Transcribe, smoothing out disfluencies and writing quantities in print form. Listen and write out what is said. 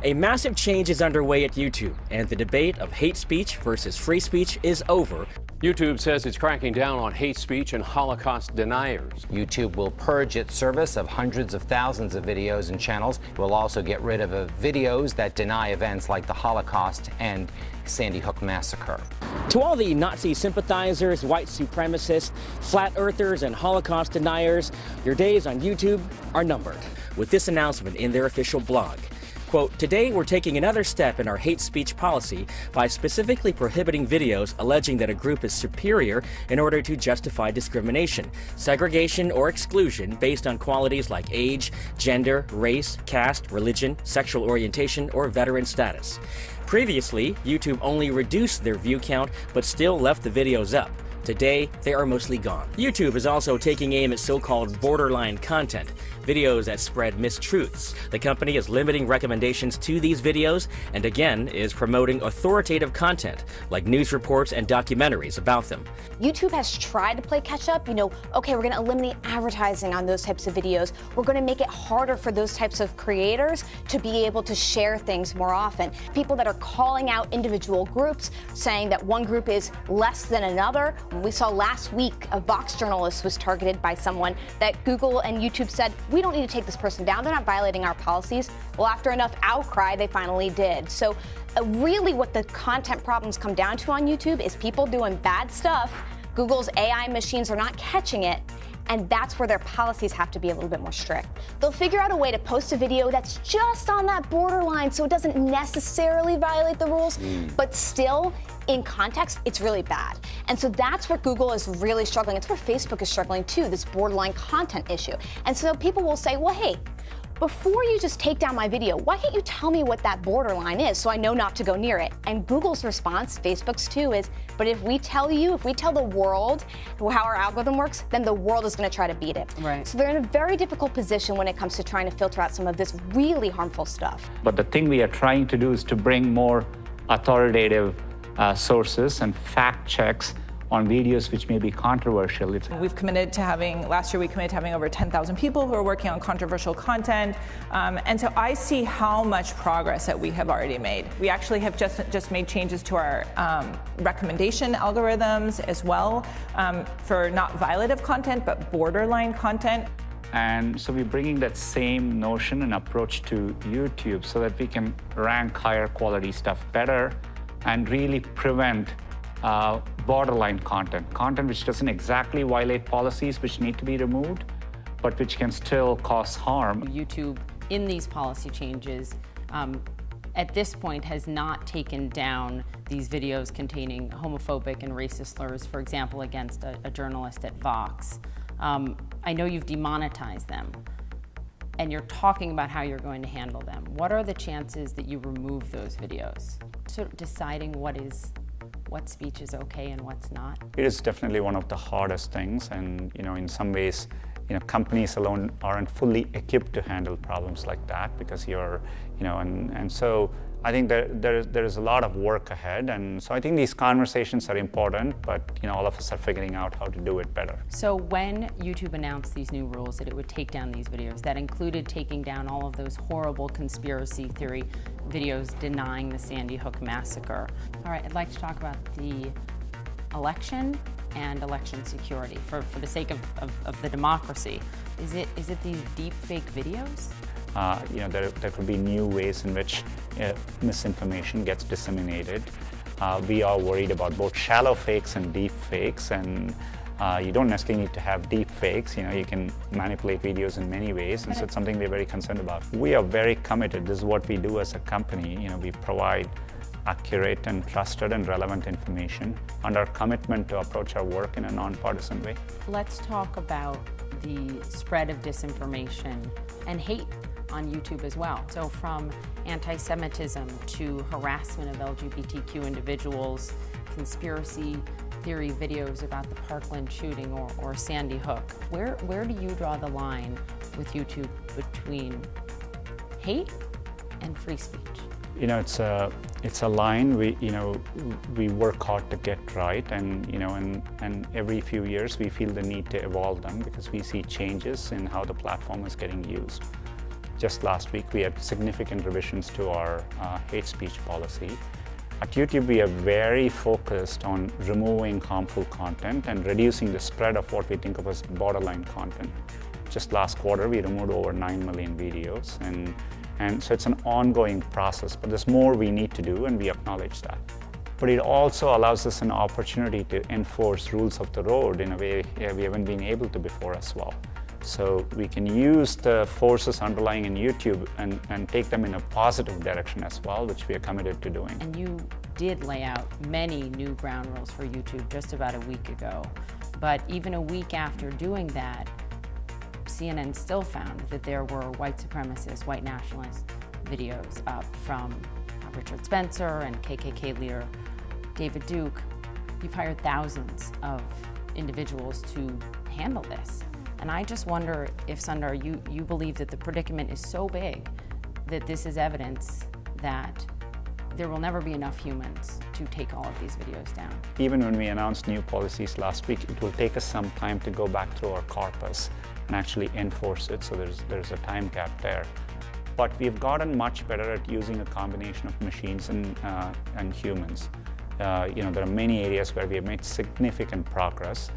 A massive change is underway at YouTube, and the debate of hate speech versus free speech is over. YouTube says it's cracking down on hate speech and Holocaust deniers. YouTube will purge its service of hundreds of thousands of videos and channels. It will also get rid of videos that deny events like the Holocaust and Sandy Hook massacre. To all the Nazi sympathizers, white supremacists, flat earthers, and Holocaust deniers, your days on YouTube are numbered. With this announcement in their official blog, quote, "Today we're taking another step in our hate speech policy by specifically prohibiting videos alleging that a group is superior in order to justify discrimination, segregation, or exclusion based on qualities like age, gender, race, caste, religion, sexual orientation, or veteran status." Previously, YouTube only reduced their view count but still left the videos up. Today, they are mostly gone. YouTube is also taking aim at so-called borderline content, videos that spread mistruths. The company is limiting recommendations to these videos and again is promoting authoritative content like news reports and documentaries about them. YouTube has tried to play catch up. Okay, we're going to eliminate advertising on those types of videos. We're going to make it harder for those types of creators to be able to share things more often. People that are calling out individual groups, saying that one group is less than another. We saw last week a Vox journalist was targeted by someone that Google and YouTube said, we don't need to take this person down. They're not violating our policies. Well, after enough outcry, they finally did. So really what the content problems come down to on YouTube is people doing bad stuff. Google's AI machines are not catching it. And that's where their policies have to be a little bit more strict. They'll figure out a way to post a video that's just on that borderline so it doesn't necessarily violate the rules, but still, in context, it's really bad. And so that's where Google is really struggling. It's where Facebook is struggling too, this borderline content issue. And so people will say, well, hey, before you just take down my video, why can't you tell me what that borderline is so I know not to go near it? And Google's response, Facebook's too, is, but if we tell the world how our algorithm works, then the world is going to try to beat it. Right. So they're in a very difficult position when it comes to trying to filter out some of this really harmful stuff. But the thing we are trying to do is to bring more authoritative sources and fact checks on videos which may be controversial. We've committed to last year we committed to having over 10,000 people who are working on controversial content. And so I see how much progress that we have already made. We actually have just made changes to our recommendation algorithms as well for not violative content, but borderline content. And so we're bringing that same notion and approach to YouTube so that we can rank higher quality stuff better and really prevent borderline content which doesn't exactly violate policies which need to be removed, but which can still cause harm. YouTube, in these policy changes, at this point has not taken down these videos containing homophobic and racist slurs, for example, against a journalist at Vox. I know you've demonetized them, and you're talking about how you're going to handle them. What are the chances that you remove those videos? Sort of deciding what speech is okay and what's not? It is definitely one of the hardest things, and in some ways, companies alone aren't fully equipped to handle problems like that because and so I think there is a lot of work ahead, and so I think these conversations are important, but all of us are figuring out how to do it better. So when YouTube announced these new rules that it would take down these videos, that included taking down all of those horrible conspiracy theory videos denying the Sandy Hook massacre. All right, I'd like to talk about the election and election security for the sake of the democracy. Is it these deep fake videos? There could be new ways in which misinformation gets disseminated. We are worried about both shallow fakes and deep fakes, and you don't necessarily need to have deep fakes. You can manipulate videos in many ways, and so it's something we're very concerned about. We are very committed. This is what we do as a company. We provide accurate and trusted and relevant information, and our commitment to approach our work in a nonpartisan way. Let's talk about the spread of disinformation and hate on YouTube as well. So from anti-Semitism to harassment of LGBTQ individuals, conspiracy theory videos about the Parkland shooting or Sandy Hook. Where do you draw the line with YouTube between hate and free speech? It's a line we work hard to get right, and every few years we feel the need to evolve them because we see changes in how the platform is getting used. just last week, we had significant revisions to our hate speech policy. At YouTube, we are very focused on removing harmful content and reducing the spread of what we think of as borderline content. Just last quarter, we removed over 9 million videos, and so it's an ongoing process, but there's more we need to do, and we acknowledge that. But it also allows us an opportunity to enforce rules of the road in a way we haven't been able to before as well. So we can use the forces underlying in YouTube and take them in a positive direction as well, which we are committed to doing. And you did lay out many new ground rules for YouTube just about a week ago. But even a week after doing that, CNN still found that there were white supremacist, white nationalist videos up from Richard Spencer and KKK leader David Duke. You've hired thousands of individuals to handle this. And I just wonder if, Sundar, you believe that the predicament is so big that this is evidence that there will never be enough humans to take all of these videos down. Even when we announced new policies last week, it will take us some time to go back through our corpus and actually enforce it, so there's a time gap there. But we've gotten much better at using a combination of machines and humans. There are many areas where we have made significant progress.